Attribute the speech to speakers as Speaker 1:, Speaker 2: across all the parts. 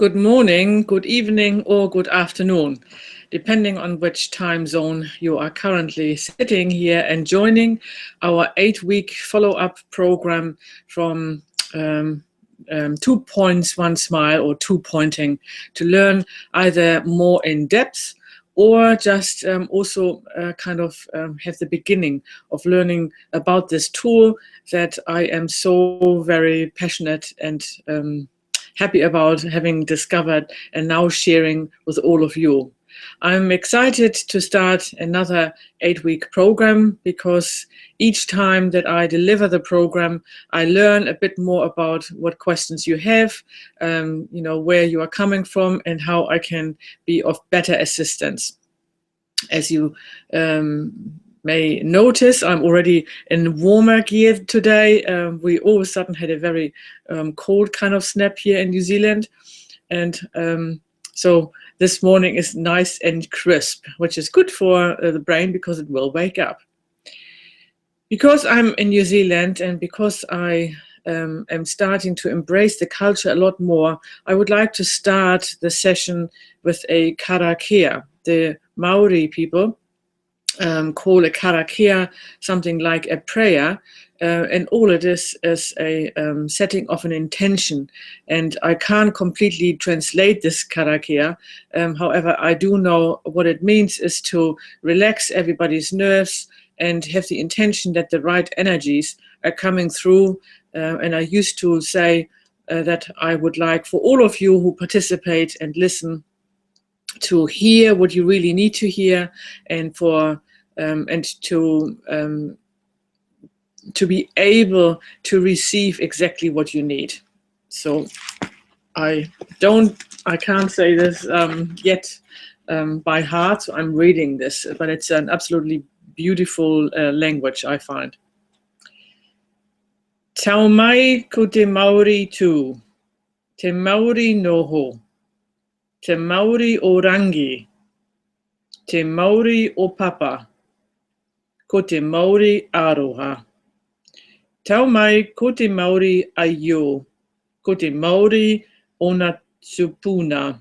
Speaker 1: Good morning, good evening, or good afternoon, depending on which time zone you are currently sitting here and joining our 8-week follow-up program from 2 points, 1 smile, or 2 pointing, to learn either more in depth or just also have the beginning of learning about this tool that I am so very passionate and happy about having discovered and now sharing with all of you. I'm excited to start another 8-week program because each time that I deliver the program, I learn a bit more about what questions you have, where you are coming from, and how I can be of better assistance. As you may notice, I'm already in warmer gear today. We all of a sudden had a very cold kind of snap here in New Zealand. And so this morning is nice and crisp, which is good for the brain because it will wake up. Because I'm in New Zealand and because I am starting to embrace the culture a lot more, I would like to start the session with a karakia. The Maori people call a karakia something like a prayer, and all it is a setting of an intention. And I can't completely translate this karakia. However, I do know what it means is to relax everybody's nerves and have the intention that the right energies are coming through. And I used to say that I would like for all of you who participate and listen to hear what you really need to hear, and to be able to receive exactly what you need. So I can't say this yet by heart, so I'm reading this, but it's an absolutely beautiful language, I find. Tau mai ko te Maori tū, te Maori noho, te Maori o rangi, te Maori o papa, ko te Maori aroha. Tau mai ko te Maori aio, ko te Maori o na tupuna.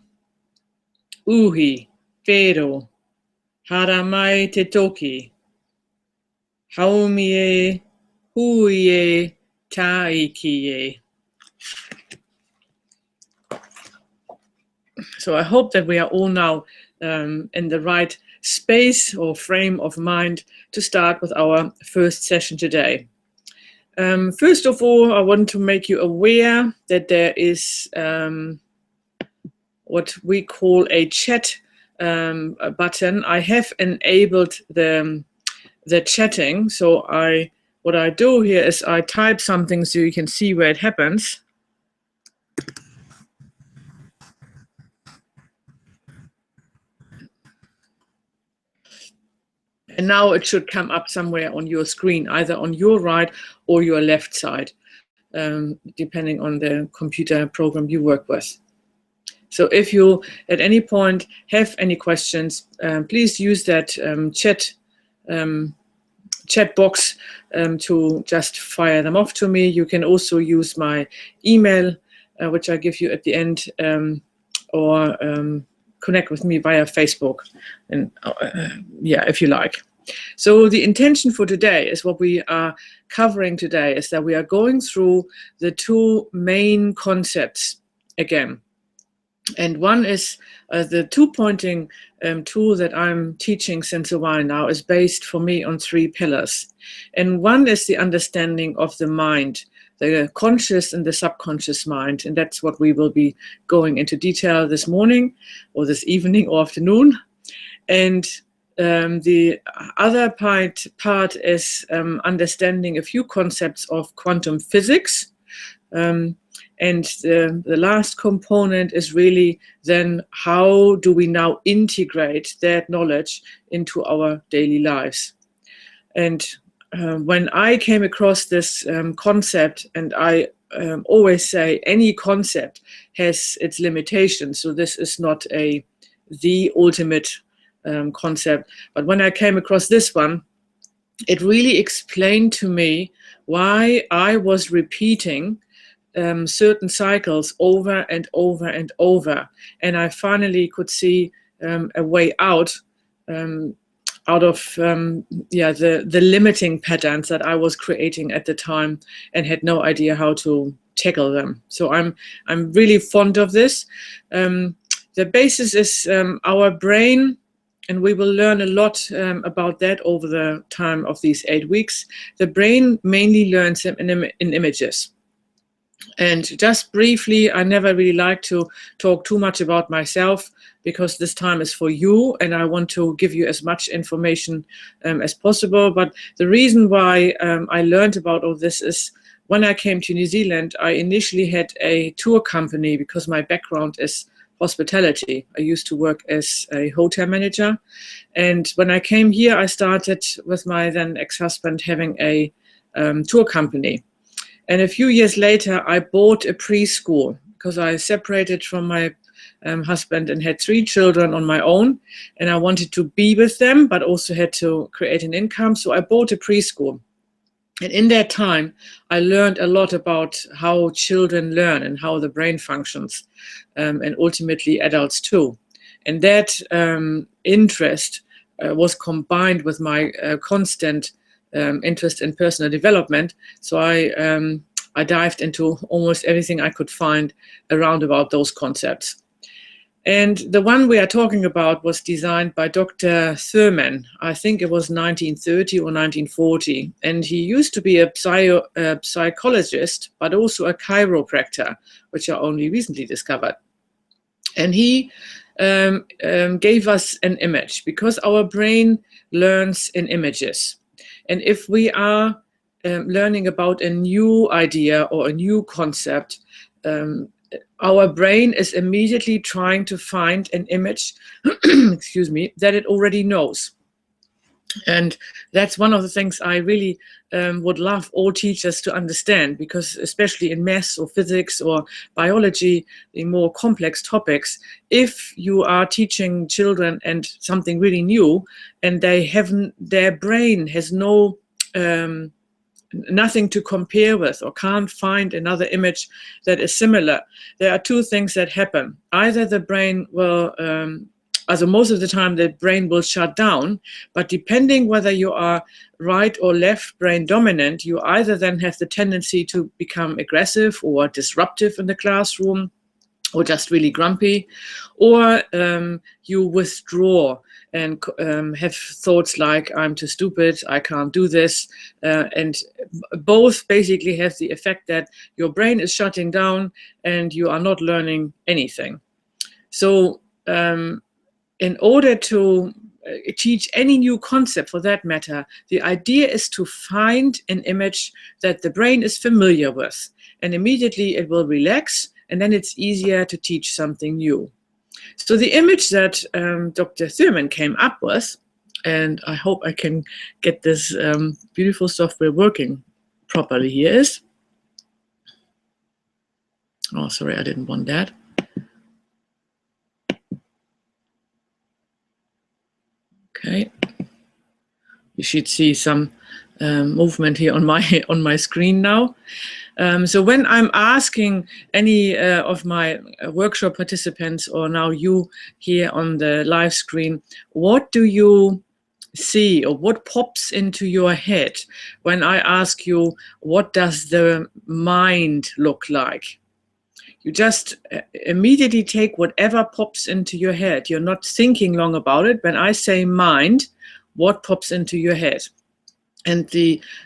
Speaker 1: Uhi, whero, hara mai te toki. Haumie, huie, taikie. So I hope that we are all now in the right space or frame of mind to start with our first session today. First of all, I want to make you aware that there is what we call a chat button. I have enabled the chatting. So what I do here is I type something so you can see where it happens. And now it should come up somewhere on your screen, either on your right or your left side, depending on the computer program you work with. So if you at any point have any questions, please use that chat box to just fire them off to me. You can also use my email, which I give you at the end, or connect with me via Facebook, and if you like. So the intention for today is what we are covering today is that we are going through the 2 main concepts again. And one is the 2-pointing tool that I'm teaching since a while now is based for me on 3 pillars. And one is the understanding of the mind, the conscious and the subconscious mind. And that's what we will be going into detail this morning or this evening or afternoon. And the other part is understanding a few concepts of quantum physics. And the last component is really then how do we now integrate that knowledge into our daily lives. And when I came across this concept, and I always say any concept has its limitations, so this is not the ultimate concept. But when I came across this one, it really explained to me why I was repeating certain cycles over and over and over. And I finally could see a way out of the limiting patterns that I was creating at the time and had no idea how to tackle them. So I'm really fond of this. The basis is our brain, and we will learn a lot about that over the time of these 8 weeks. The brain mainly learns in images. And just briefly, I never really like to talk too much about myself because this time is for you and I want to give you as much information as possible. But the reason why I learned about all this is when I came to New Zealand, I initially had a tour company because my background is hospitality. I used to work as a hotel manager. And when I came here, I started with my then ex-husband having a tour company. And a few years later, I bought a preschool because I separated from my husband and had 3 children on my own. And I wanted to be with them, but also had to create an income. So I bought a preschool. And in that time, I learned a lot about how children learn and how the brain functions, and ultimately adults too. And that interest was combined with my constant interest in personal development. So I dived into almost everything I could find around about those concepts. And the one we are talking about was designed by Dr. Thurman. I think it was 1930 or 1940. And he used to be a psychologist, but also a chiropractor, which I only recently discovered. And he gave us an image because our brain learns in images. And if we are learning about a new idea or a new concept, our brain is immediately trying to find an image, excuse me, that it already knows. And that's one of the things I really would love all teachers to understand, because especially in maths or physics or biology, the more complex topics, if you are teaching children and something really new and their brain has nothing to compare with or can't find another image that is similar, there are 2 things that happen. Either the brain will, most of the time the brain will shut down, but depending whether you are right or left brain dominant, you either then have the tendency to become aggressive or disruptive in the classroom, or just really grumpy, or you withdraw and have thoughts like, I'm too stupid, I can't do this. And both basically have the effect that your brain is shutting down and you are not learning anything. So in order to teach any new concept for that matter, the idea is to find an image that the brain is familiar with, and immediately it will relax, and then it's easier to teach something new. So the image that Dr. Thurman came up with, and I hope I can get this beautiful software working properly here, is, oh, sorry, I didn't want that. Okay, you should see some movement here on my screen now. So when I'm asking any of my workshop participants, or now you here on the live screen, what do you see or what pops into your head when I ask you, what does the mind look like? You just immediately take whatever pops into your head. You're not thinking long about it. When I say mind, what pops into your head? And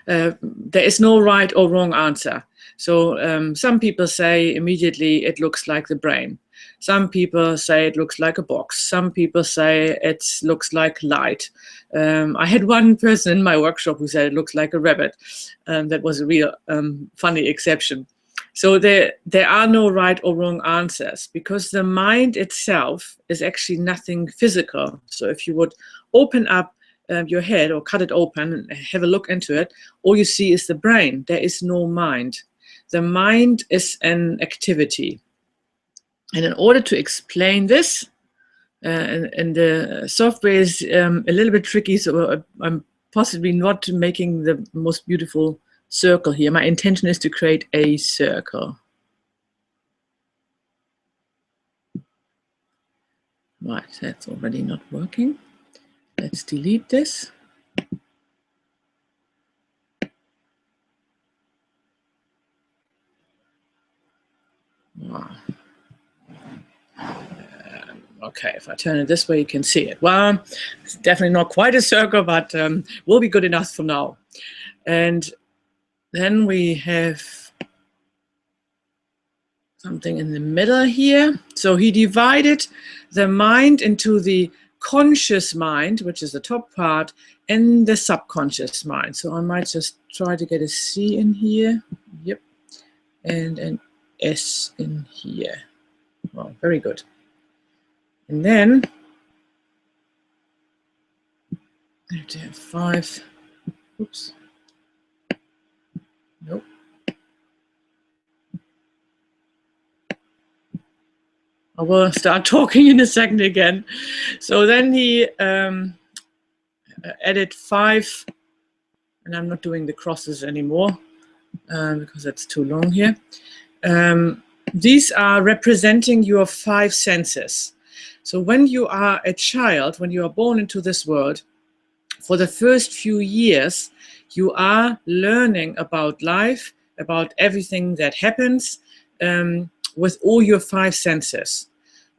Speaker 1: there is no right or wrong answer. So some people say immediately it looks like the brain. Some people say it looks like a box. Some people say it looks like light. I had one person in my workshop who said it looks like a rabbit. That was a real funny exception. So there are no right or wrong answers, because the mind itself is actually nothing physical. So if you would open up your head or cut it open and have a look into it, all you see is the brain. There is no mind. The mind is an activity. And in order to explain this, and the software is a little bit tricky, so I'm possibly not making the most beautiful circle here. My intention is to create a circle. Right, that's already not working. Let's delete this. Wow. Okay, if I turn it this way, you can see it. Well, it's definitely not quite a circle, but will be good enough for now. And then we have something in the middle here. So he divided the mind into the conscious mind, which is the top part, and the subconscious mind. So I might just try to get a C in here. Yep. And an S in here. Well, very good. And then I have to have 5. Oops. Nope. I will start talking in a second again. So then he added 5, and I'm not doing the crosses anymore because that's too long here. These are representing your 5 senses. So when you are a child, when you are born into this world, for the first few years, you are learning about life, about everything that happens with all your 5 senses.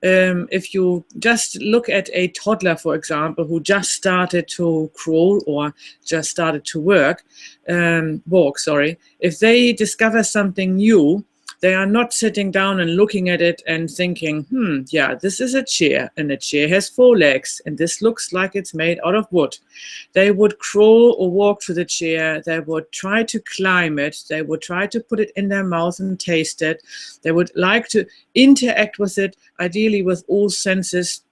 Speaker 1: If you just look at a toddler, for example, who just started to crawl or just started to walk, if they discover something new, they are not sitting down and looking at it and thinking, yeah, this is a chair, and the chair has 4 legs, and this looks like it's made out of wood. They would crawl or walk to the chair. They would try to climb it. They would try to put it in their mouth and taste it. They would like to interact with it, ideally with all senses,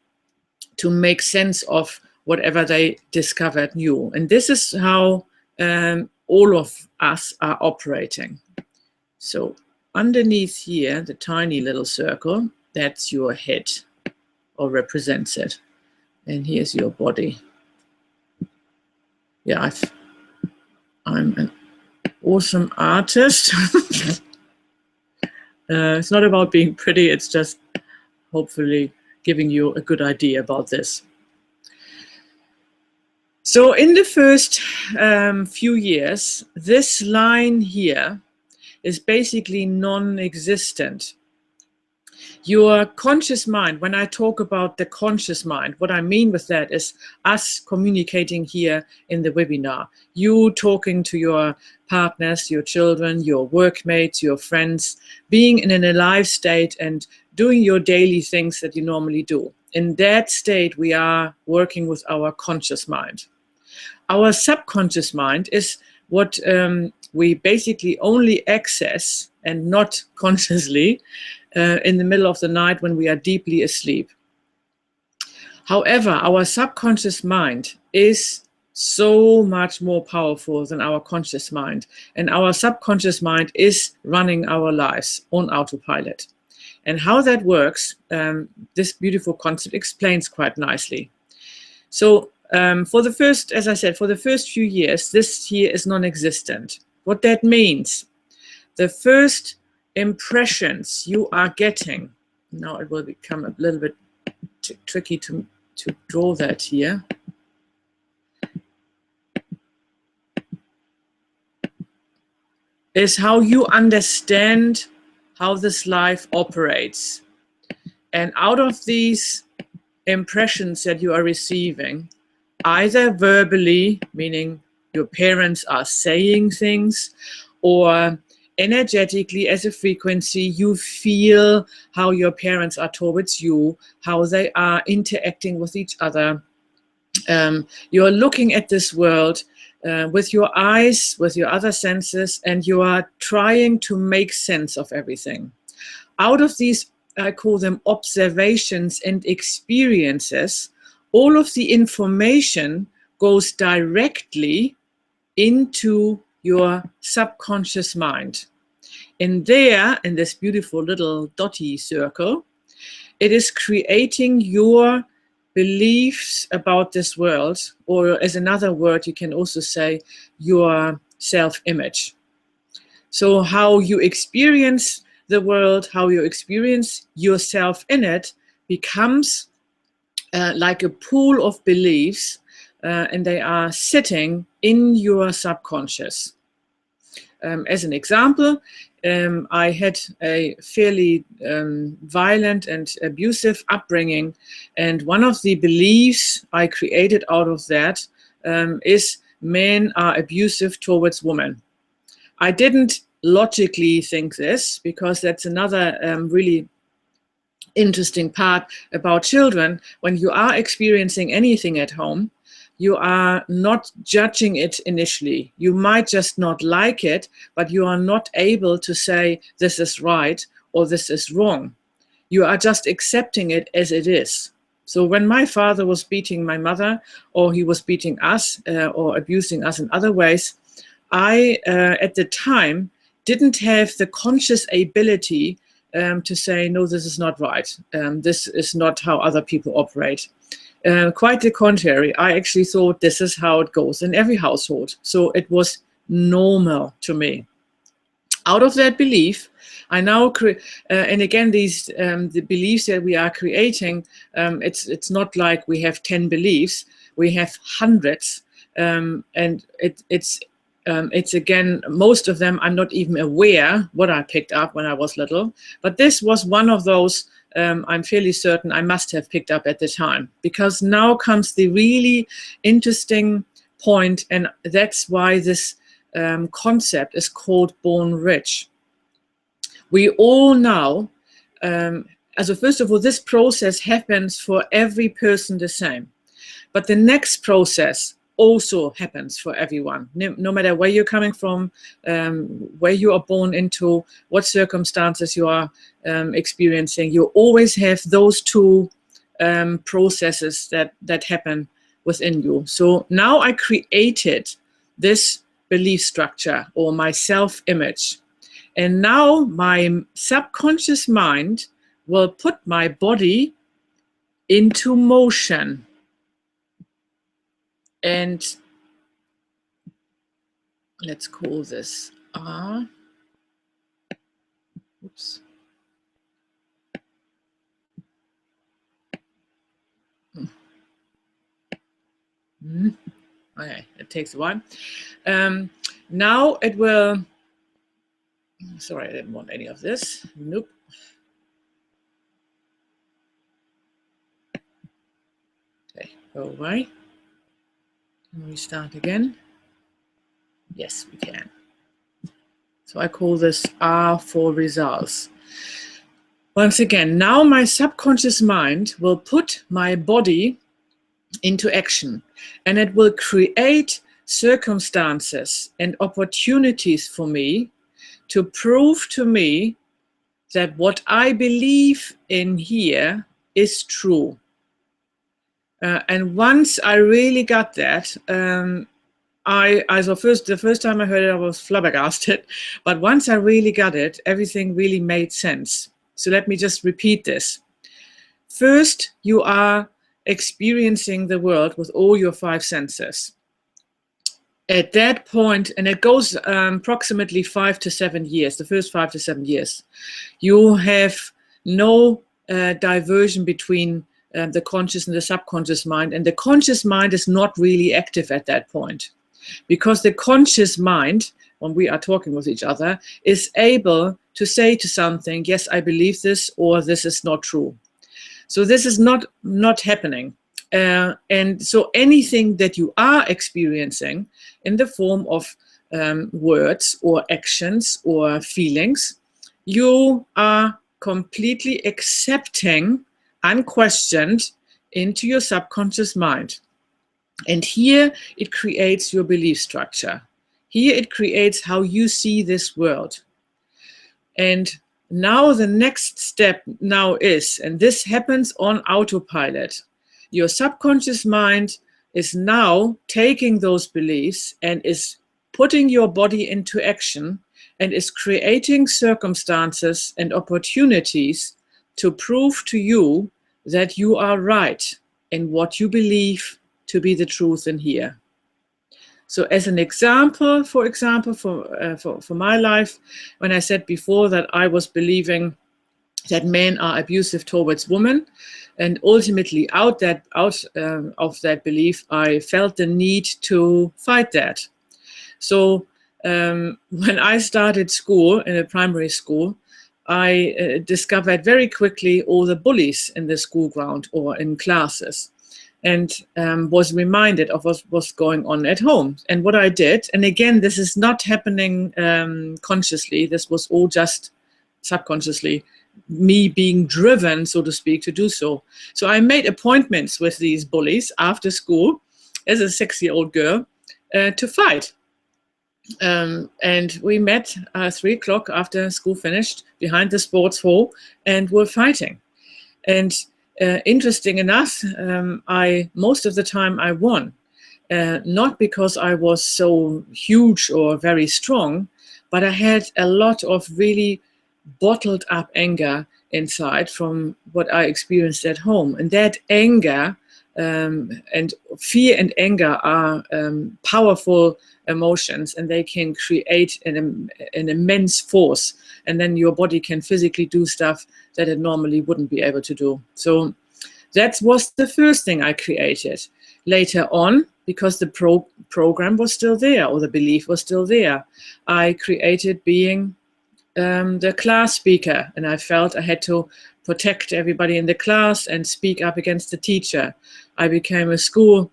Speaker 1: to make sense of whatever they discovered new. And this is how all of us are operating. So underneath here, the tiny little circle, that's your head, or represents it. And here's your body. Yeah, I'm an awesome artist. It's not about being pretty, it's just hopefully giving you a good idea about this. So in the first few years, this line here is basically non-existent. Your conscious mind, when I talk about the conscious mind, what I mean with that is us communicating here in the webinar, you talking to your partners, your children, your workmates, your friends, being in an alive state and doing your daily things that you normally do. In that state, we are working with our conscious mind. Our subconscious mind is what we basically only access, and not consciously, in the middle of the night when we are deeply asleep. However, our subconscious mind is so much more powerful than our conscious mind, and our subconscious mind is running our lives on autopilot. And how that works, this beautiful concept explains quite nicely. So for the first, as I said, for the first few years, this here is non-existent. What that means, the first impressions you are getting, now it will become a little bit tricky to draw that here. Is how you understand how this life operates. And out of these impressions that you are receiving, either verbally, meaning your parents are saying things, or energetically as a frequency, you feel how your parents are towards you, how they are interacting with each other. You're looking at this world with your eyes, with your other senses, and you are trying to make sense of everything. Out of these, I call them observations and experiences, all of the information goes directly into your subconscious mind. And there, in this beautiful little dotty circle, it is creating your beliefs about this world, or as another word, you can also say your self-image. So how you experience the world, how you experience yourself in it, becomes like a pool of beliefs, and they are sitting in your subconscious. As an example, I had a fairly violent and abusive upbringing, and one of the beliefs I created out of that is men are abusive towards women. I didn't logically think this, because that's another really interesting part about children. When you are experiencing anything at home, you are not judging it initially. You might just not like it, but you are not able to say this is right or this is wrong. You are just accepting it as it is. So when my father was beating my mother, or he was beating us or abusing us in other ways, I, at the time, didn't have the conscious ability to say, no, this is not right. This is not how other people operate. Quite the contrary. I actually thought this is how it goes in every household. So it was normal to me. Out of that belief, I now and again, these the beliefs that we are creating, it's not like we have 10 beliefs. We have hundreds, and it's again, most of them I'm not even aware what I picked up when I was little. But this was one of those I'm fairly certain I must have picked up at the time, because now comes the really interesting point, and that's why this concept is called Born Rich. We all now, so first of all, this process happens for every person the same. But the next process also happens for everyone, no matter where you're coming from, where you are born into, what circumstances you are experiencing. You always have those two processes that happen within you. So now I created this belief structure, or my self-image. And now my subconscious mind will put my body into motion. And let's call this R. Oops. Okay, it takes a while. Now it will, sorry, I didn't want any of this. Nope. Okay, go away. Can we start again? Yes, we can. So I call this R for results. Once again, now my subconscious mind will put my body into action, and it will create circumstances and opportunities for me to prove to me that what I believe in here is true. And once I really got that, the first time I heard it, I was flabbergasted. But once I really got it, everything really made sense. So let me just repeat this. First, you are experiencing the world with all your 5 senses. At that point, and it goes approximately 5 to 7 years, the first 5 to 7 years, you have no diversion between the conscious and the subconscious mind. And the conscious mind is not really active at that point, because the conscious mind, when we are talking with each other, is able to say to something, yes, I believe this, or this is not true. So this is not happening. And so anything that you are experiencing in the form of words or actions or feelings, you are completely accepting, unquestioned, into your subconscious mind. And here it creates your belief structure. Here it creates how you see this world. And now the next step now is, and this happens on autopilot, your subconscious mind is now taking those beliefs and is putting your body into action and is creating circumstances and opportunities to prove to you that you are right in what you believe to be the truth in here. So as an example, for my life, when I said before that I was believing that men are abusive towards women. And ultimately, out of that belief, I felt the need to fight that. So when I started school, in a primary school, I discovered very quickly all the bullies in the school ground or in classes, and was reminded of what was going on at home. And what I did, and again, this is not happening consciously, this was all just subconsciously, me being driven, so to speak, to do so. So I made appointments with these bullies after school as a 6-year-old girl to fight. And we met 3 o'clock after school finished behind the sports hall and were fighting. And interesting enough, most of the time I won. Not because I was so huge or very strong, but I had a lot of really bottled up anger inside from what I experienced at home. And that anger and fear and anger are powerful emotions, and they can create an immense force. And then your body can physically do stuff that it normally wouldn't be able to do. So that was the first thing I created. Later on, because the program was still there, or the belief was still there, I created being the class speaker, and I felt I had to protect everybody in the class and speak up against the teacher. I became a school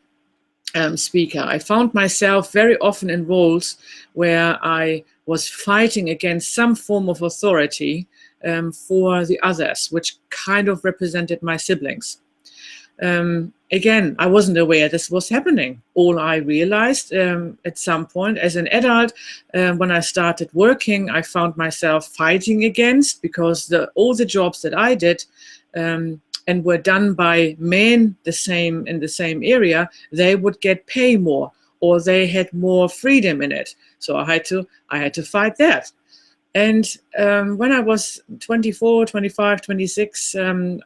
Speaker 1: speaker. I found myself very often in roles where I was fighting against some form of authority for the others, which kind of represented my siblings. Again, I wasn't aware this was happening. All I realized at some point as an adult, when I started working, I found myself fighting against, because all the jobs that I did and were done by men in the same area, they would get paid more, or they had more freedom in it. So I had to fight that. And when I was 24, 25, 26,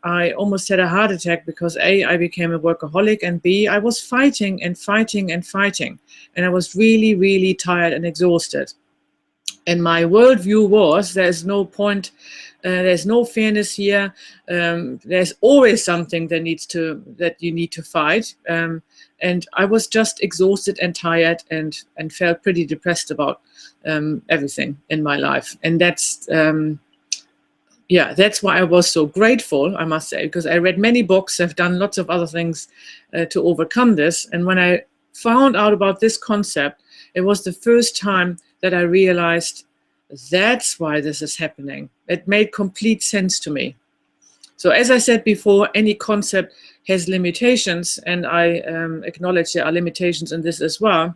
Speaker 1: I almost had a heart attack, because A, I became a workaholic, and B, I was fighting and fighting and fighting. And I was really, really tired and exhausted. And my worldview was, there's no point, there's no fairness here. There's always something that you need to fight. And I was just exhausted and tired and felt pretty depressed about everything in my life. And that's why I was so grateful, I must say, because I read many books, I've done lots of other things to overcome this. And when I found out about this concept, it was the first time that I realized that's why this is happening. It made complete sense to me. So as I said before, any concept has limitations, and I acknowledge there are limitations in this as well.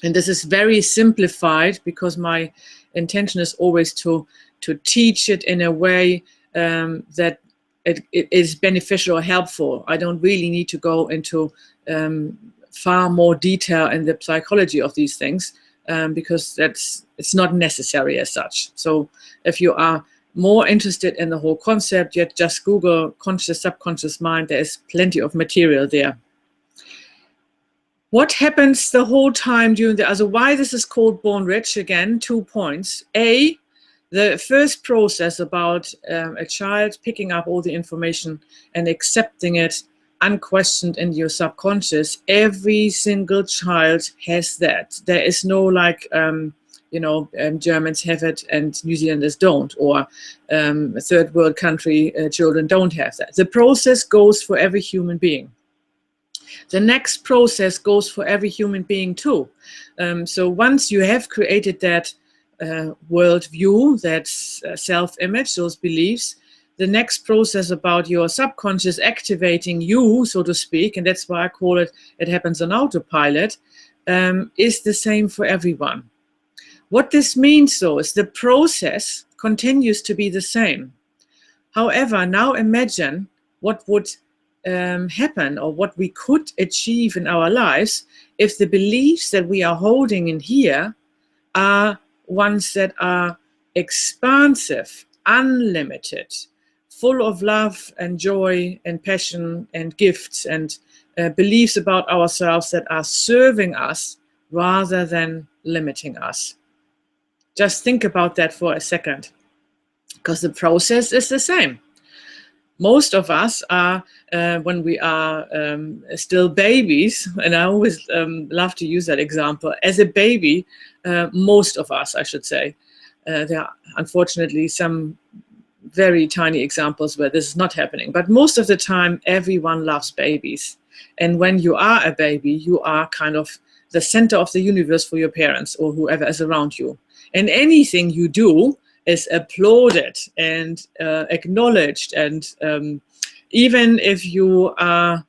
Speaker 1: And this is very simplified, because my intention is always to teach it in a way that it is beneficial or helpful. I don't really need to go into far more detail in the psychology of these things, because it's not necessary as such. So if you are more interested in the whole concept, yet just Google conscious, subconscious mind. There is plenty of material there. What happens the whole time during why this is called Born Rich? Again, 2 points. A, the first process about a child picking up all the information and accepting it unquestioned in your subconscious. Every single child has that. There is no like, Germans have it and New Zealanders don't, or third world country children don't have that. The process goes for every human being. The next process goes for every human being too. So once you have created that worldview, that self-image, those beliefs, the next process about your subconscious activating you, so to speak, and that's why I call it happens on autopilot, is the same for everyone. What this means, though, is the process continues to be the same. However, now imagine what would happen, or what we could achieve in our lives, if the beliefs that we are holding in here are ones that are expansive, unlimited, full of love and joy and passion and gifts and beliefs about ourselves that are serving us rather than limiting us. Just think about that for a second. because the process is the same. Most of us are, when we are still babies, and I always love to use that example, as a baby, most of us, I should say, there are unfortunately some very tiny examples where this is not happening, but most of the time, everyone loves babies. And when you are a baby, you are kind of the center of the universe for your parents or whoever is around you. And anything you do is applauded and acknowledged. And even if you are,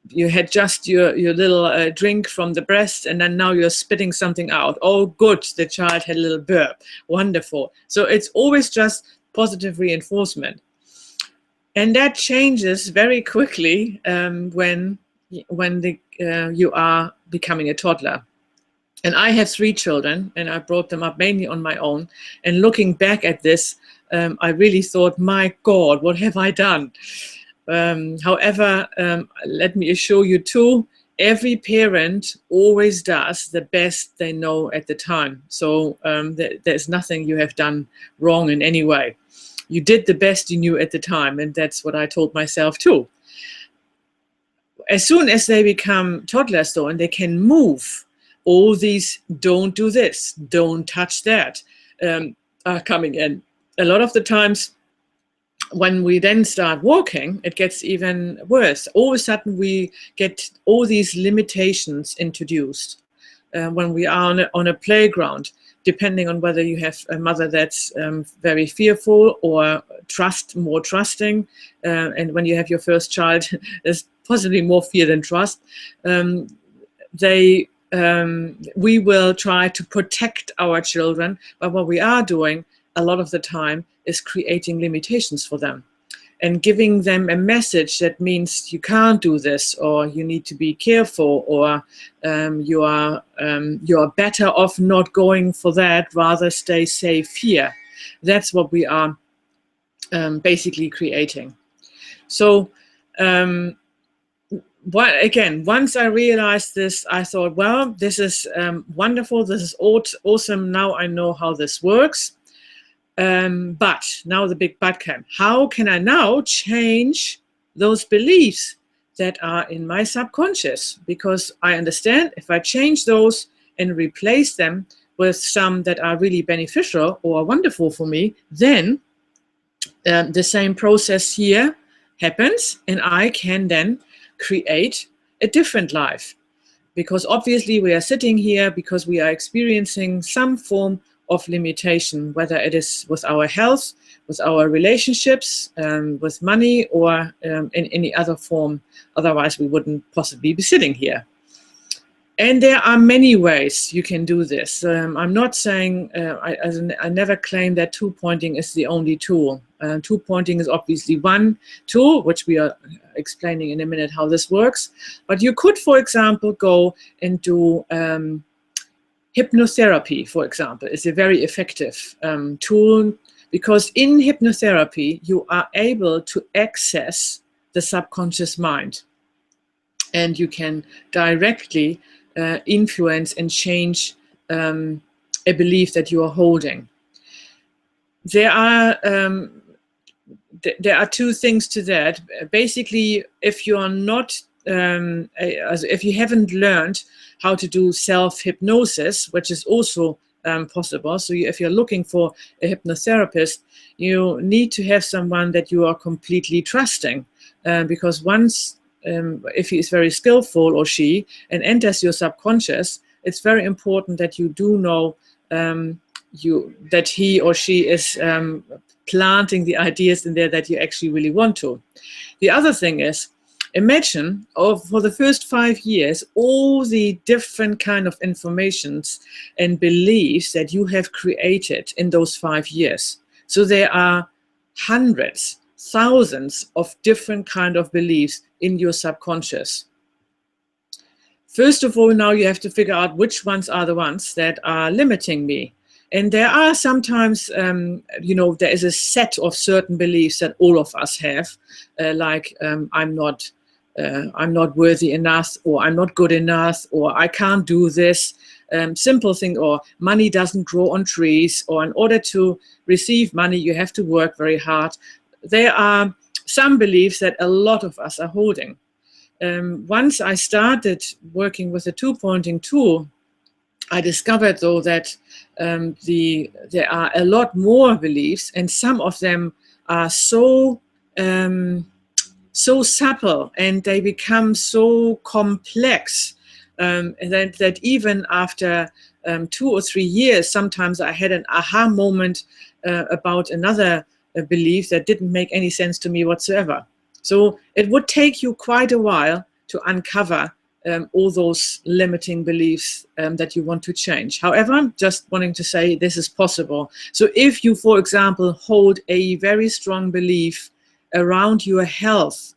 Speaker 1: you had just your little drink from the breast and then now you're spitting something out. Oh, good, the child had a little burp. Wonderful. So it's always just positive reinforcement. And that changes very quickly when you are becoming a toddler. And I have 3 children, and I brought them up mainly on my own. And looking back at this, I really thought, my God, what have I done? However, let me assure you too, every parent always does the best they know at the time. So there's nothing you have done wrong in any way. You did the best you knew at the time, and that's what I told myself too. As soon as they become toddlers though, and they can move, all these don't do this, don't touch that, are coming in. A lot of the times when we then start walking, it gets even worse. All of a sudden we get all these limitations introduced. When we are on a playground, depending on whether you have a mother that's very fearful or more trusting, and when you have your first child, there's possibly more fear than trust, we will try to protect our children, but what we are doing a lot of the time is creating limitations for them and giving them a message that means you can't do this, or you need to be careful, or you are better off not going for that, rather stay safe here. That's what we are basically creating. So again, once I realized this, I thought, well, this is wonderful, this is awesome, now I know how this works. But now the big but came. How can I now change those beliefs that are in my subconscious? Because I understand if I change those and replace them with some that are really beneficial or wonderful for me, then the same process here happens, and I can then create a different life. Because obviously we are sitting here because we are experiencing some form of limitation, whether it is with our health, with our relationships, with money, or in any other form. Otherwise, we wouldn't possibly be sitting here. And there are many ways you can do this. I'm not saying, I never claim that two-pointing is the only tool. Two-pointing is obviously one tool, which we are explaining in a minute how this works. But you could, for example, go and do hypnotherapy, for example, is a very effective tool, because in hypnotherapy, you are able to access the subconscious mind, and you can directly influence and change a belief that you are holding. There are two things to that. Basically, if you are not, if you haven't learned how to do self-hypnosis, which is also possible. So if you're looking for a hypnotherapist, you need to have someone that you are completely trusting, because once, if he is very skillful or she, and enters your subconscious, it's very important that you do know that he or she is planting the ideas in there that you actually really want to. The other thing is, imagine for the first 5 years, all the different kind of informations and beliefs that you have created in those 5 years. So there are hundreds, thousands of different kind of beliefs in your subconscious. First of all, now you have to figure out which ones are the ones that are limiting me. And there are sometimes, there is a set of certain beliefs that all of us have, like I'm not I'm not worthy enough, or I'm not good enough, or I can't do this. Simple thing, or money doesn't grow on trees, or in order to receive money, you have to work very hard. There are some beliefs that a lot of us are holding. Once I started working with the two-pointing tool, I discovered, though, that there are a lot more beliefs, and some of them are so subtle, and they become so complex that even after 2 or 3 years, sometimes I had an aha moment about another belief that didn't make any sense to me whatsoever. So it would take you quite a while to uncover all those limiting beliefs that you want to change. However, I'm just wanting to say this is possible. So if you, for example, hold a very strong belief around your health,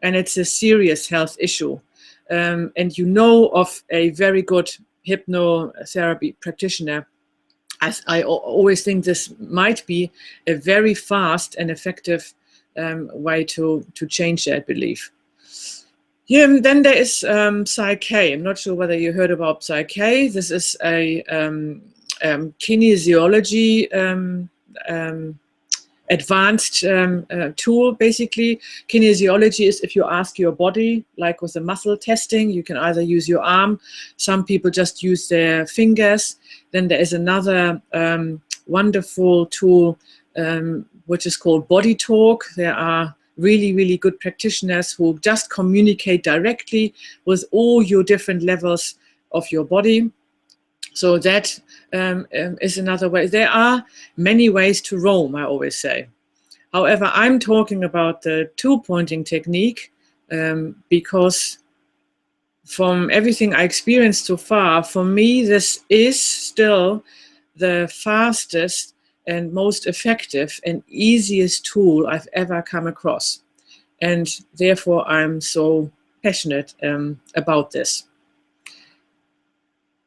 Speaker 1: and it's a serious health issue, and you know of a very good hypnotherapy practitioner, as I always think this might be a very fast and effective way to change that belief. Yeah, then there is Psyche. I'm not sure whether you heard about Psyche. This is a kinesiology advanced tool. Basically, kinesiology is if you ask your body, like with the muscle testing, you can either use your arm. Some people just use their fingers. Then there is another wonderful tool which is called Body Talk. There are really, really good practitioners who just communicate directly with all your different levels of your body. So that is another way. There are many ways to roam, I always say. However, I'm talking about the two-pointing technique because from everything I experienced so far, for me, this is still the fastest and most effective and easiest tool I've ever come across. And therefore, I'm so passionate about this.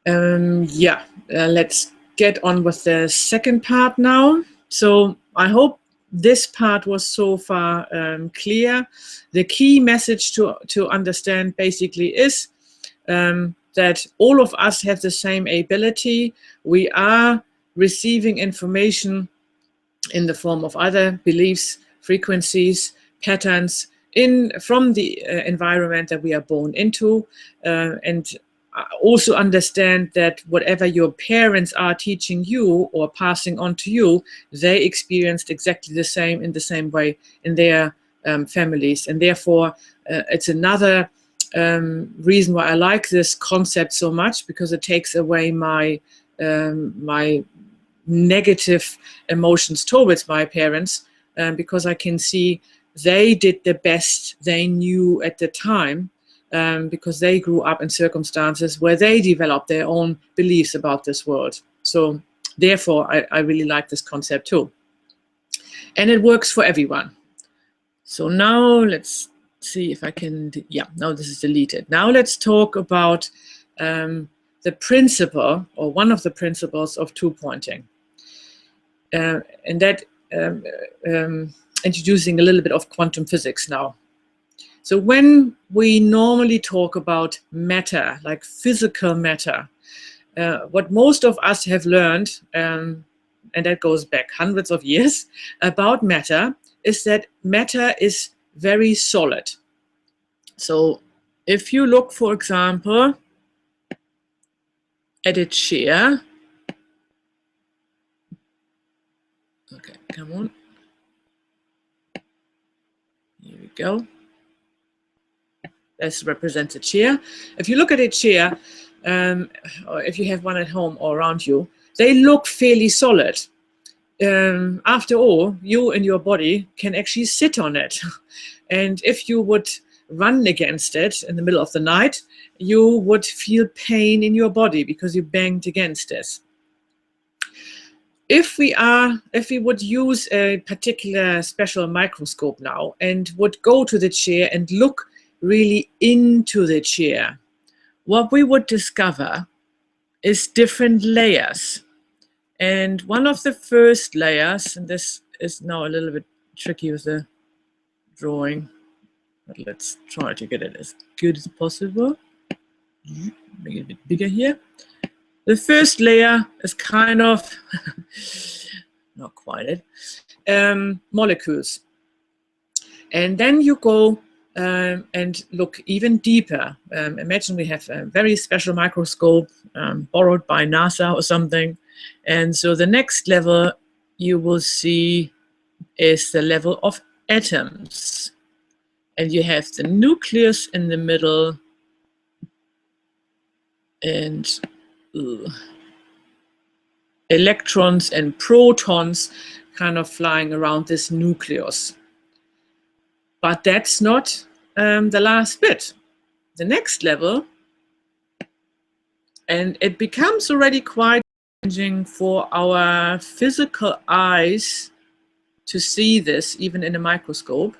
Speaker 1: Let's get on with the second part now. So I hope this part was so far clear. The key message to understand basically is that all of us have the same ability. We are receiving information in the form of other beliefs, frequencies, patterns from the environment that we are born into, and also understand that whatever your parents are teaching you or passing on to you, they experienced exactly the same in the same way in their families. And therefore, it's another reason why I like this concept so much, because it takes away my negative emotions towards my parents, because I can see they did the best they knew at the time, because they grew up in circumstances where they developed their own beliefs about this world. So therefore, I really like this concept too. And it works for everyone. So now let's see if I can, now this is deleted. Now let's talk about the principle, or one of the principles of two-pointing. And that introducing a little bit of quantum physics now. So when we normally talk about matter, like physical matter, what most of us have learned, and that goes back hundreds of years, about matter, is that matter is very solid. So if you look, for example, at a chair, okay, come on. Here we go. This represents a chair. If you look at a chair, or if you have one at home or around you, they look fairly solid. After all, you and your body can actually sit on it. And if you would run against it in the middle of the night, you would feel pain in your body because you banged against it. If we would use a particular special microscope now and would go to the chair and look really into the chair, what we would discover is different layers. And one of the first layers, and this is now a little bit tricky with the drawing. But let's try to get it as good as possible. Make it a bit bigger here. The first layer is kind of, not quite it, molecules. And then you go and look even deeper. Imagine we have a very special microscope borrowed by NASA or something. And so the next level you will see is the level of atoms. And you have the nucleus in the middle and electrons and protons kind of flying around this nucleus. But that's not the last bit. The next level, and it becomes already quite challenging for our physical eyes to see this, even in a microscope.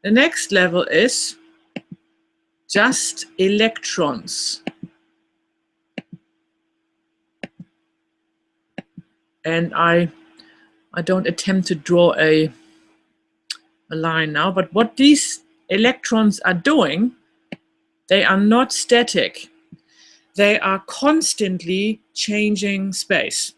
Speaker 1: The next level is just electrons. And I don't attempt to draw a line now, but what these electrons are doing, they are not static. They are constantly changing space.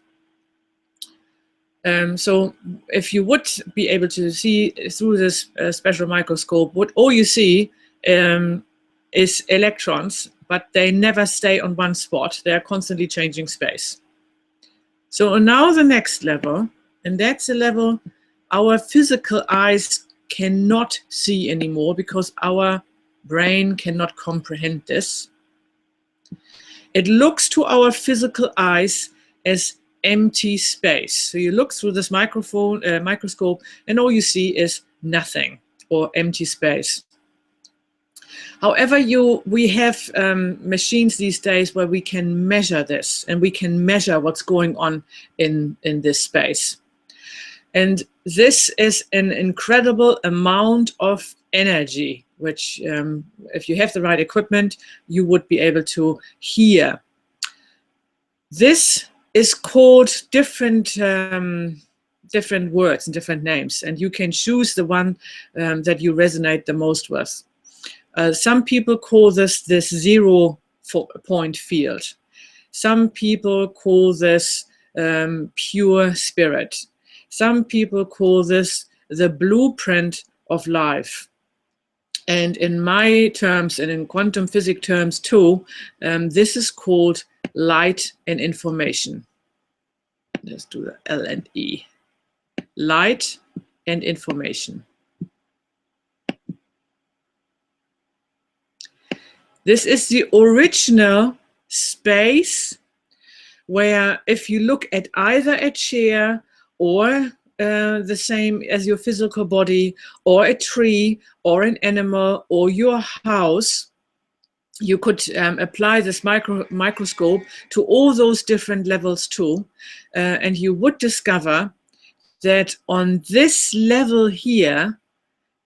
Speaker 1: So if you would be able to see through this special microscope, what all you see is electrons, but they never stay on one spot. They are constantly changing space. So now the next level, and that's the level our physical eyes cannot see anymore because our brain cannot comprehend this. It looks to our physical eyes as empty space. So you look through this microscope and all you see is nothing or empty space. However, we have machines these days where we can measure this and we can measure what's going on in this space. And this is an incredible amount of energy, which if you have the right equipment, you would be able to hear. This is called different words and different names, and you can choose the one that you resonate the most with. Some people call this 0 point field. Some people call this pure spirit. Some people call this the blueprint of life. And in my terms, and in quantum physics terms too, this is called light and information. Let's do the L and E. Light and information. This is the original space where if you look at either a chair or the same as your physical body, or a tree, or an animal, or your house, you could apply this microscope to all those different levels too, and you would discover that on this level here,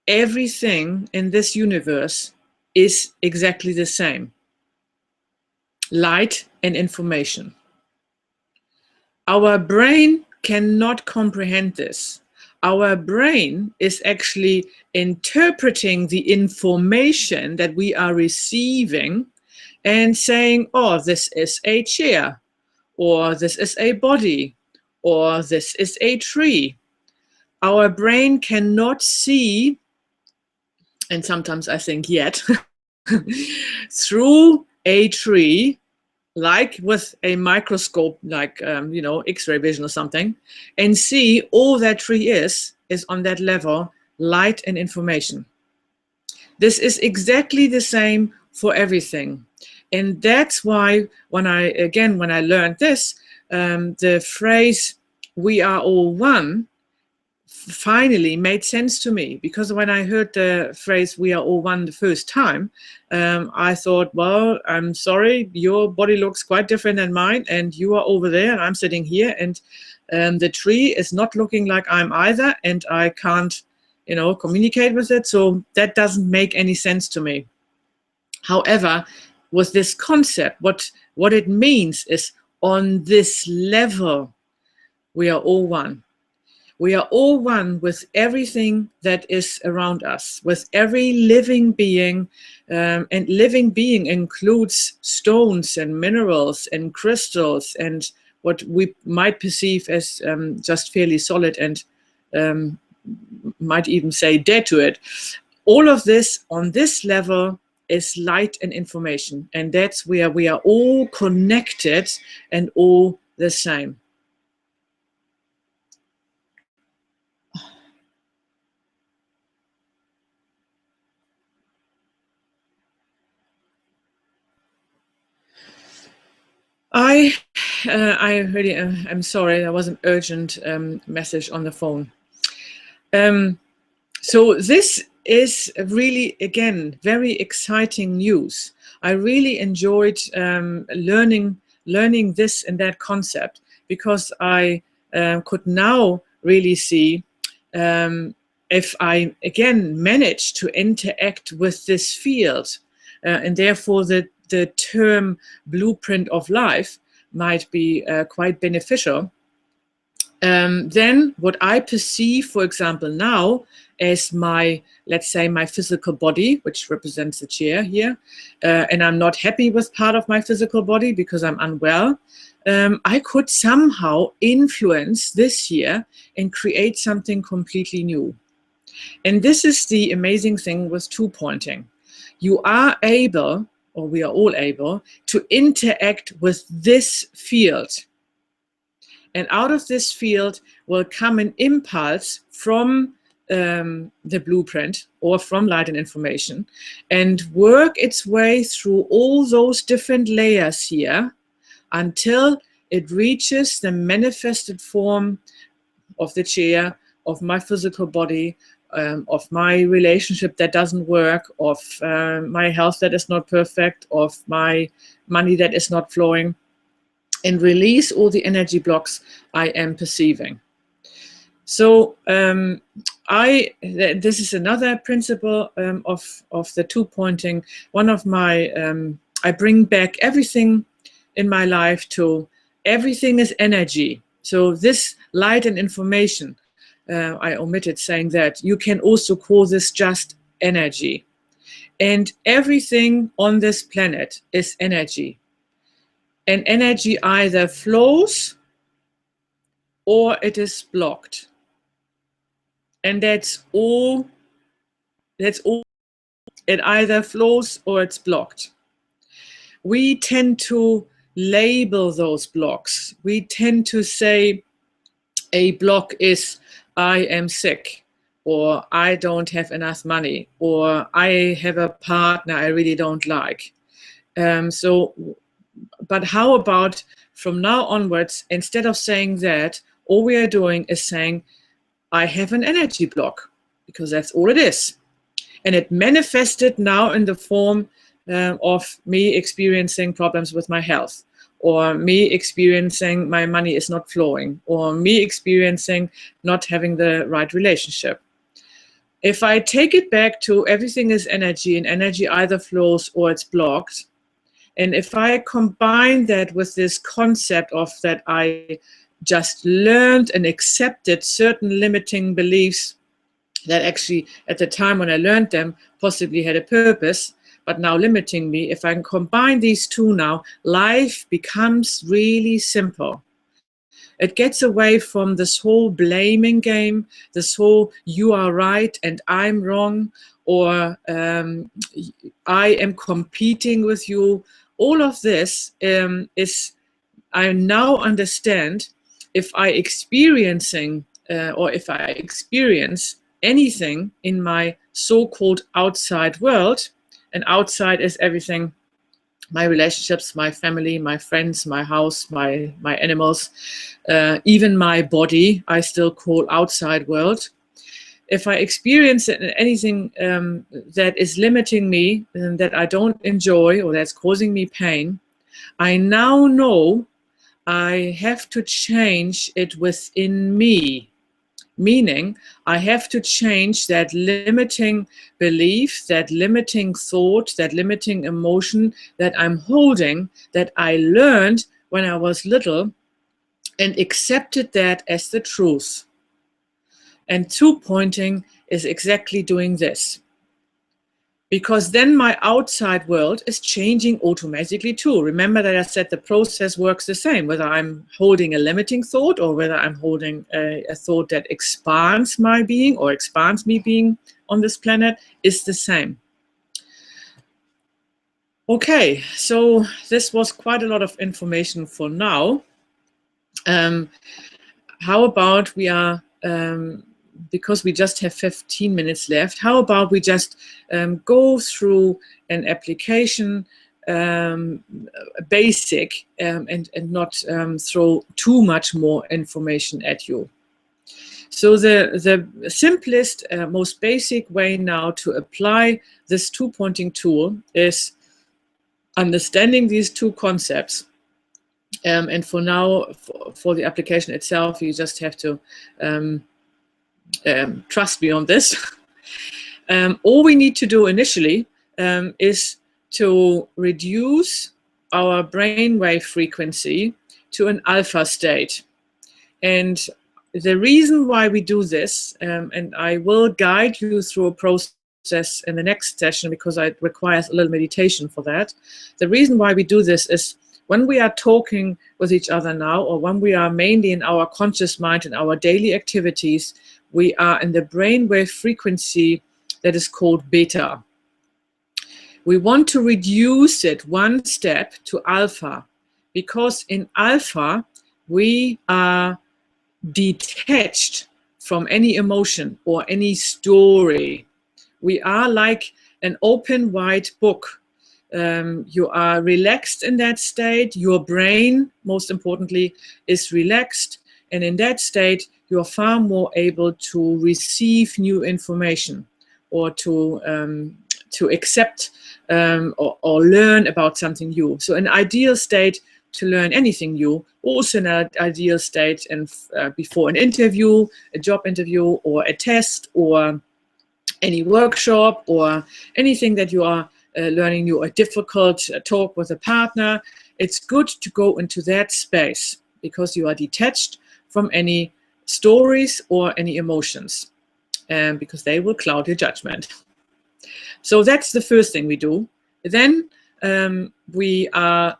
Speaker 1: everything in this universe is exactly the same. Light and information. Our brain cannot comprehend this. Our brain is actually interpreting the information that we are receiving and saying, oh, this is a chair, or this is a body, or this is a tree. Our brain cannot see, and sometimes I think yet, through a tree, like with a microscope, like X-ray vision or something, and see all that tree is on that level, light and information. This is exactly the same for everything. And that's why when I learned this, the phrase, we are all one, finally made sense to me, because when I heard the phrase we are all one the first time, I thought, well, I'm sorry, your body looks quite different than mine, and you are over there and I'm sitting here, and the tree is not looking like I'm either, and I can't communicate with it, so that doesn't make any sense to me. However, with this concept, what it means is, on this level we are all one. We are all one with everything that is around us, with every living being, and living being includes stones and minerals and crystals and what we might perceive as just fairly solid and might even say dead to it. All of this on this level is light and information, and that's where we are all connected and all the same. I really, I'm sorry, there was an urgent message on the phone. So this is really, again, very exciting news. I really enjoyed learning this and that concept, because I could now really see if I, again, manage to interact with this field, and therefore the term blueprint of life might be quite beneficial. Then what I perceive, for example, now as my, let's say, my physical body, which represents the chair here, and I'm not happy with part of my physical body because I'm unwell, I could somehow influence this year and create something completely new. And this is the amazing thing with two-pointing. You are able, or we are all able, to interact with this field. And out of this field will come an impulse from the blueprint or from light and information, and work its way through all those different layers here until it reaches the manifested form of the chair, of my physical body, of my relationship that doesn't work, of my health that is not perfect, of my money that is not flowing, and release all the energy blocks I am perceiving. So this is another principle of the two-pointing. One of my, I bring back everything in my life to everything is energy. So this light and information, I omitted saying that, you can also call this just energy. And everything on this planet is energy. And energy either flows or it is blocked. And that's all. It either flows or it's blocked. We tend to label those blocks. We tend to say a block is I am sick, or I don't have enough money, or I have a partner I really don't like. But how about from now onwards, instead of saying that, all we are doing is saying, I have an energy block, because that's all it is. And it manifested now in the form of me experiencing problems with my health, or me experiencing my money is not flowing, or me experiencing not having the right relationship. If I take it back to everything is energy, and energy either flows or it's blocked, and if I combine that with this concept of that I just learned and accepted certain limiting beliefs that actually at the time when I learned them possibly had a purpose, but now limiting me, if I can combine these two now, life becomes really simple. It gets away from this whole blaming game, this whole you are right and I'm wrong, or I am competing with you. All of this is, I now understand, if I experiencing or if I experience anything in my so-called outside world, and outside is everything, my relationships, my family, my friends, my house, my animals, even my body, I still call outside world. If I experience anything that is limiting me, that I don't enjoy, or that's causing me pain, I now know I have to change it within me. Meaning, I have to change that limiting belief, that limiting thought, that limiting emotion that I'm holding, that I learned when I was little, and accepted that as the truth. And two-pointing is exactly doing this. Because then my outside world is changing automatically too. Remember that I said the process works the same, whether I'm holding a limiting thought or whether I'm holding a thought that expands my being or expands me being on this planet is the same. Okay, so this was quite a lot of information for now. How about we are, because we just have 15 minutes left, how about we just go through an application basic and not throw too much more information at you. So the simplest, most basic way now to apply this two-pointing tool is understanding these two concepts. And for now, for the application itself, you just have to trust me on this. All we need to do initially is to reduce our brainwave frequency to an alpha state. And the reason why we do this, and I will guide you through a process in the next session because it requires a little meditation for that. The reason why we do this is when we are talking with each other now, or when we are mainly in our conscious mind and our daily activities, we are in the brainwave frequency that is called beta. We want to reduce it one step to alpha, because in alpha, we are detached from any emotion or any story. We are like an open white book. You are relaxed in that state. Your brain, most importantly, is relaxed. And in that state, you are far more able to receive new information or to accept or learn about something new. So an ideal state to learn anything new, also an ideal state and before an interview, a job interview, or a test, or any workshop, or anything that you are learning new, a difficult talk with a partner. It's good to go into that space because you are detached from any stories or any emotions, because they will cloud your judgment. So that's the first thing we do. Then we are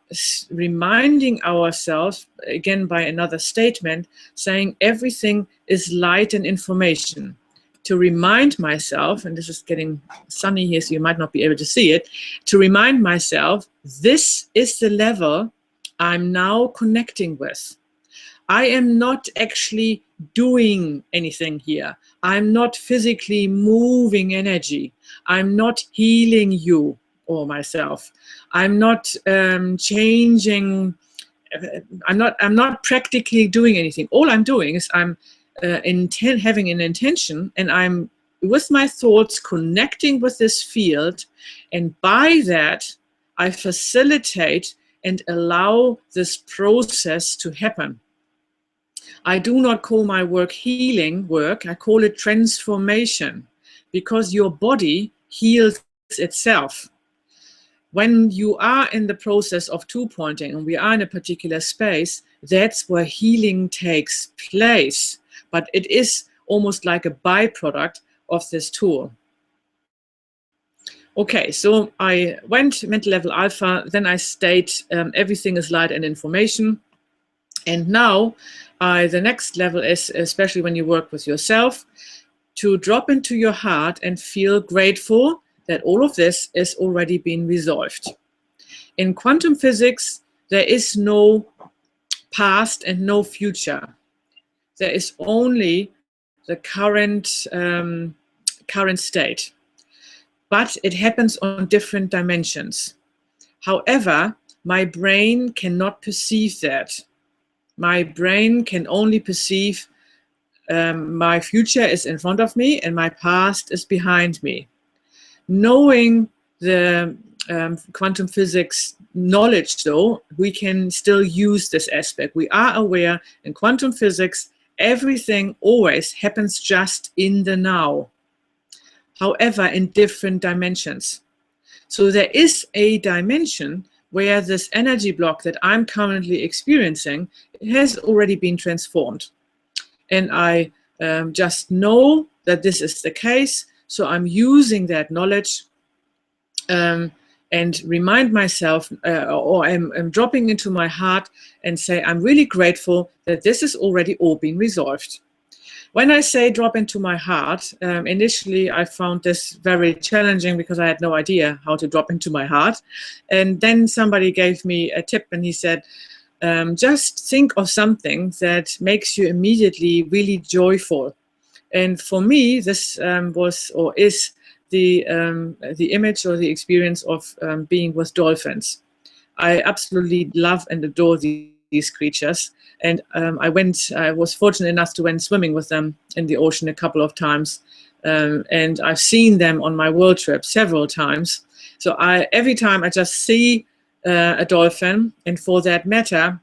Speaker 1: reminding ourselves, again by another statement, saying everything is light and information. To remind myself, and this is getting sunny here, so you might not be able to see it, to remind myself, this is the level I'm now connecting with. I am not actually doing anything here. I'm not physically moving energy. I'm not healing you or myself. I'm not changing. I'm not practically doing anything. All I'm doing is I'm having an intention, and I'm with my thoughts connecting with this field, and by that I facilitate and allow this process to happen. I do not call my work healing work, I call it transformation, because your body heals itself. When you are in the process of two-pointing and we are in a particular space, that's where healing takes place. But it is almost like a byproduct of this tool. Okay, so I went mental level alpha, then I state everything is light and information. And now the next level is, especially when you work with yourself, to drop into your heart and feel grateful that all of this is already been resolved. In quantum physics, there is no past and no future. There is only the current state. But it happens on different dimensions. However, my brain cannot perceive that. My brain can only perceive my future is in front of me and my past is behind me. Knowing the quantum physics knowledge, though, we can still use this aspect. We are aware in quantum physics, everything always happens just in the now. However, in different dimensions. So there is a dimension where this energy block that I'm currently experiencing has already been transformed. And I just know that this is the case. So I'm using that knowledge and remind myself, or I'm dropping into my heart and say, I'm really grateful that this has already all been resolved. When I say drop into my heart, initially I found this very challenging because I had no idea how to drop into my heart. And then somebody gave me a tip and he said, just think of something that makes you immediately really joyful. And for me, this was or is the image or the experience of being with dolphins. I absolutely love and adore these creatures. And I was fortunate enough to went swimming with them in the ocean a couple of times. And I've seen them on my world trip several times. So every time I just see a dolphin, and for that matter,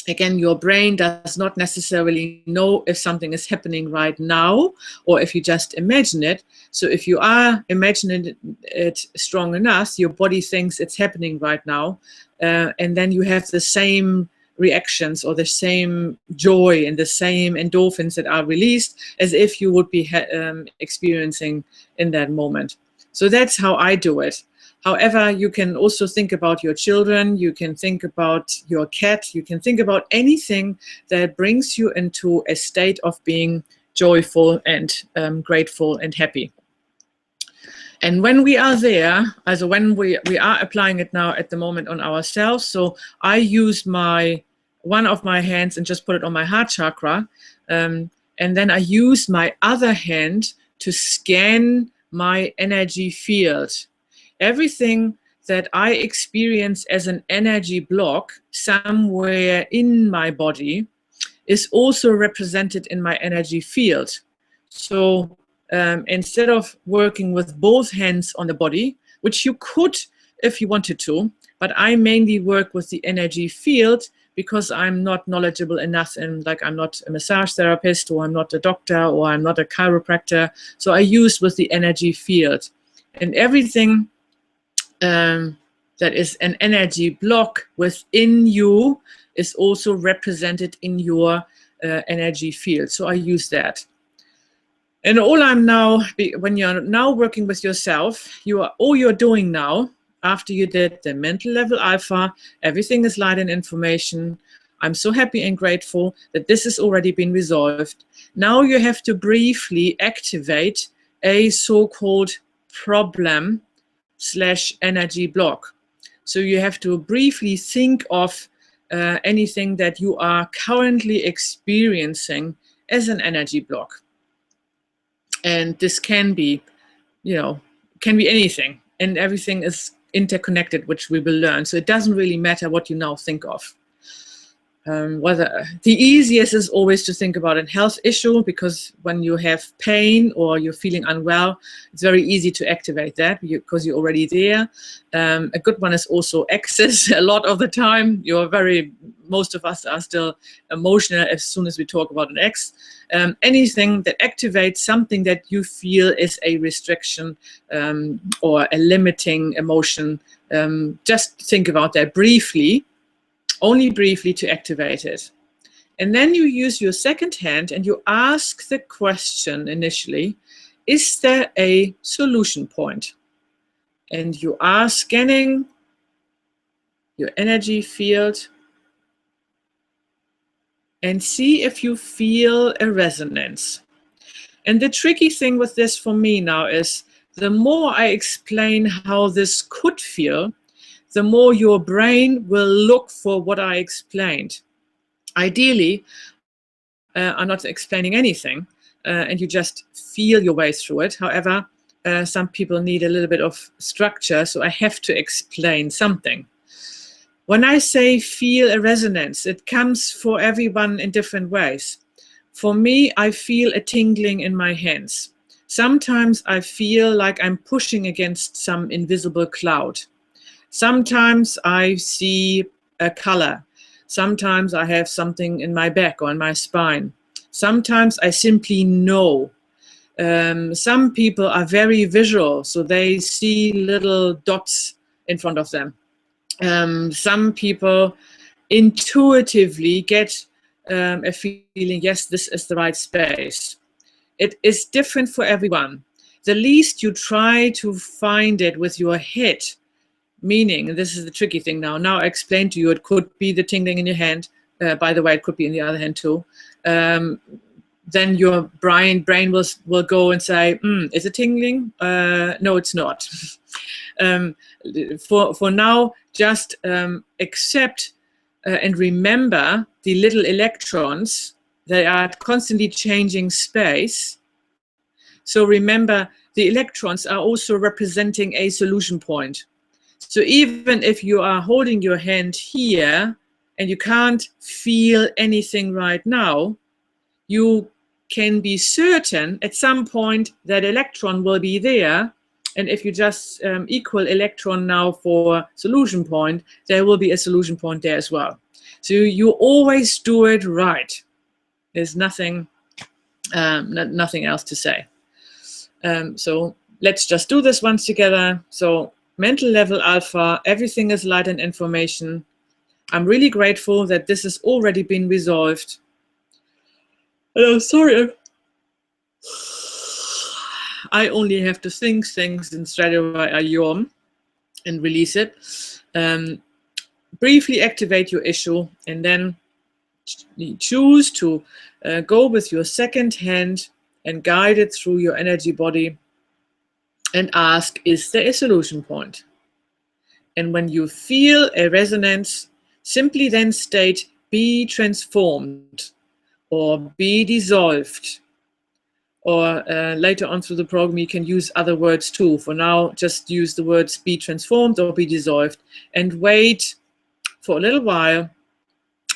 Speaker 1: again, your brain does not necessarily know if something is happening right now or if you just imagine it. So if you are imagining it strong enough, your body thinks it's happening right now. And then you have the same reactions or the same joy and the same endorphins that are released as if you would be experiencing in that moment. So that's how I do it. However, you can also think about your children, you can think about your cat, you can think about anything that brings you into a state of being joyful and grateful and happy. And when we are there, also when we are applying it now at the moment on ourselves, so I use one of my hands and just put it on my heart chakra, and then I use my other hand to scan my energy field. Everything that I experience as an energy block somewhere in my body is also represented in my energy field. So instead of working with both hands on the body, which you could if you wanted to, but I mainly work with the energy field because I'm not knowledgeable enough, and like I'm not a massage therapist, or I'm not a doctor, or I'm not a chiropractor. So I use with the energy field, and everything that is an energy block within you is also represented in your energy field. So I use that. And all I'm now, when you're now working with yourself, all you're doing now, after you did the mental level alpha, everything is light and information. I'm so happy and grateful that this has already been resolved. Now you have to briefly activate a so-called problem / energy block. So you have to briefly think of anything that you are currently experiencing as an energy block. And this can be, can be anything, and everything is interconnected, which we will learn. So it doesn't really matter what you now think of. Whether the easiest is always to think about a health issue, because when you have pain or you're feeling unwell, it's very easy to activate that because you're already there. A good one is also access. A lot of the time, most of us are still emotional as soon as we talk about an ex. Anything that activates something that you feel is a restriction or a limiting emotion, just think about that briefly. Only briefly to activate it. And then you use your second hand and you ask the question initially, is there a solution point? And you are scanning your energy field and see if you feel a resonance. And the tricky thing with this for me now is, the more I explain how this could feel, the more your brain will look for what I explained. Ideally, I'm not explaining anything, and you just feel your way through it. However, some people need a little bit of structure, so I have to explain something. When I say feel a resonance, it comes for everyone in different ways. For me, I feel a tingling in my hands. Sometimes I feel like I'm pushing against some invisible cloud. Sometimes I see a color. Sometimes I have something in my back or in my spine. Sometimes I simply know. Some people are very visual, so they see little dots in front of them. Some people intuitively get a feeling, yes, this is the right space. It is different for everyone. The least you try to find it with your head, meaning, and this is the tricky thing now. Now I explained to you, it could be the tingling in your hand. By the way, it could be in the other hand too. Then your brain will go and say, is it tingling? No, it's not. For now, just accept and remember the little electrons. They are constantly changing space. So remember, the electrons are also representing a solution point. So even if you are holding your hand here and you can't feel anything right now, you can be certain at some point that electron will be there. And if you just equal electron now for solution point, there will be a solution point there as well. So you always do it right. There's nothing else to say. So let's just do this once together. So mental level alpha, everything is light and information. I'm really grateful that this has already been resolved. Oh, sorry. I only have to think things and straight away I yawn and release it. Briefly activate your issue and then choose to go with your second hand and guide it through your energy body and ask, is there a solution point? And when you feel a resonance, simply then state, be transformed or be dissolved. Or later on through the program, you can use other words too. For now, just use the words be transformed or be dissolved and wait for a little while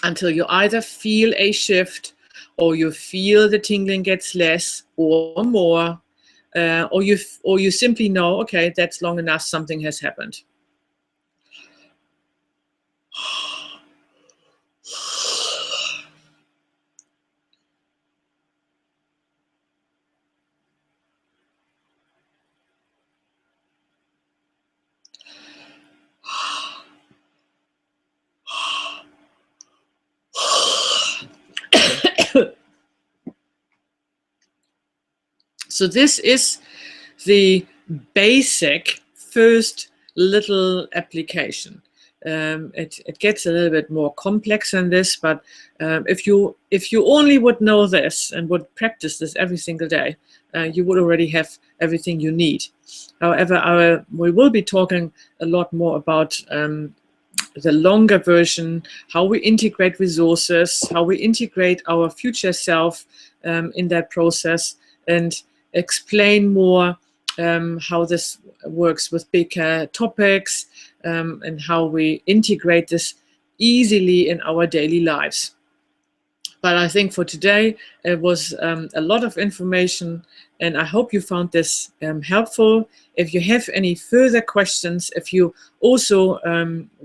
Speaker 1: until you either feel a shift or you feel the tingling gets less or more, or you simply know, okay, that's long enough, something has happened. So this is the basic first little application. It gets a little bit more complex than this, but if you only would know this and would practice this every single day, you would already have everything you need. However, we will be talking a lot more about the longer version, how we integrate resources, how we integrate our future self in that process, and explain more how this works with bigger topics and how we integrate this easily in our daily lives. But I think for today, it was a lot of information, and I hope you found this helpful. If you have any further questions, if you also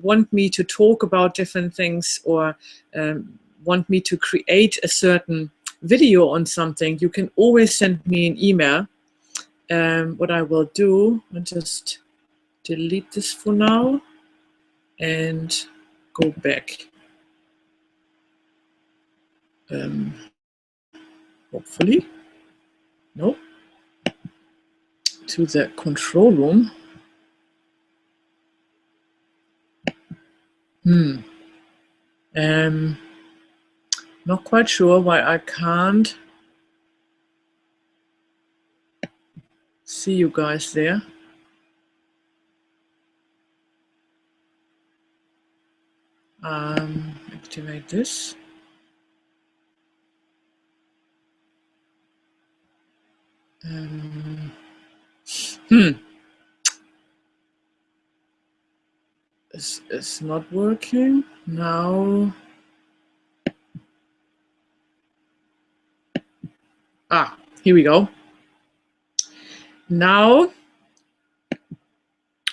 Speaker 1: want me to talk about different things or want me to create a certain video on something, you can always send me an email. What I will do, I'll just delete this for now and go back. Hopefully, no, to the control room. Not quite sure why I can't see you guys there. Activate this. It's not working now. Here we go. Now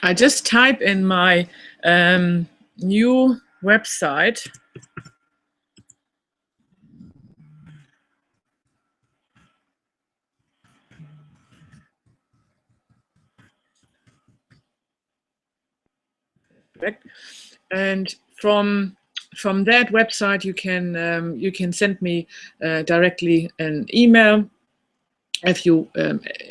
Speaker 1: I just type in my new website. And from that website, you can send me directly an email if you,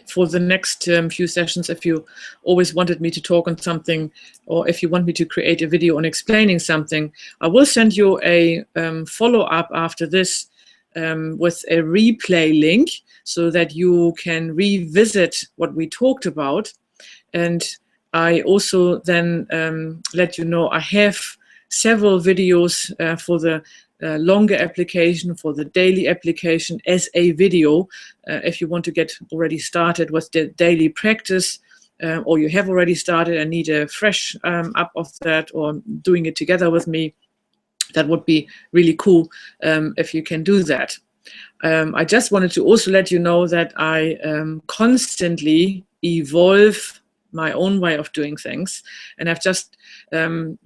Speaker 1: for the next few sessions, if you always wanted me to talk on something, or if you want me to create a video on explaining something, I will send you a follow-up after this with a replay link so that you can revisit what we talked about. And I also then let you know I have several videos for the longer application, for the daily application as a video. If you want to get already started with the daily practice, or you have already started and need a fresh up of that, or doing it together with me, that would be really cool if you can do that. I just wanted to also let you know that I constantly evolve my own way of doing things. And I've just 3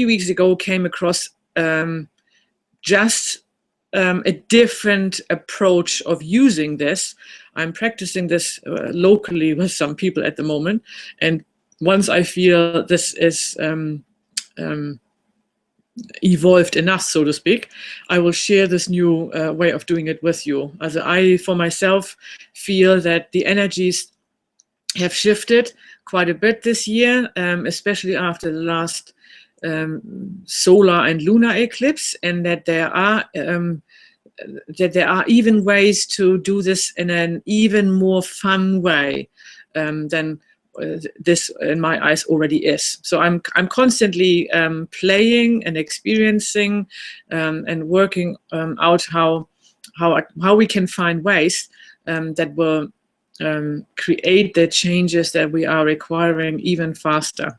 Speaker 1: weeks ago came across just a different approach of using this. I'm practicing this locally with some people at the moment. And once I feel this is evolved enough, so to speak, I will share this new way of doing it with you. As I, for myself, feel that the energies have shifted quite a bit this year, especially after the last solar and lunar eclipse, and that there are even ways to do this in an even more fun way than this, in my eyes, already is. So I'm constantly playing and experiencing and working out how we can find ways that will create the changes that we are requiring even faster.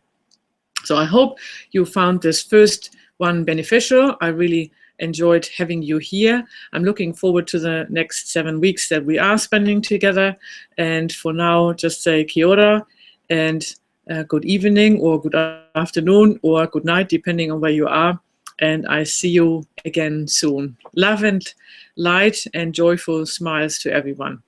Speaker 1: So I hope you found this first one beneficial. I really enjoyed having you here. I'm looking forward to the next 7 weeks that we are spending together. And for now, just say kia ora and good evening or good afternoon or good night, depending on where you are. And I see you again soon. Love and light and joyful smiles to everyone.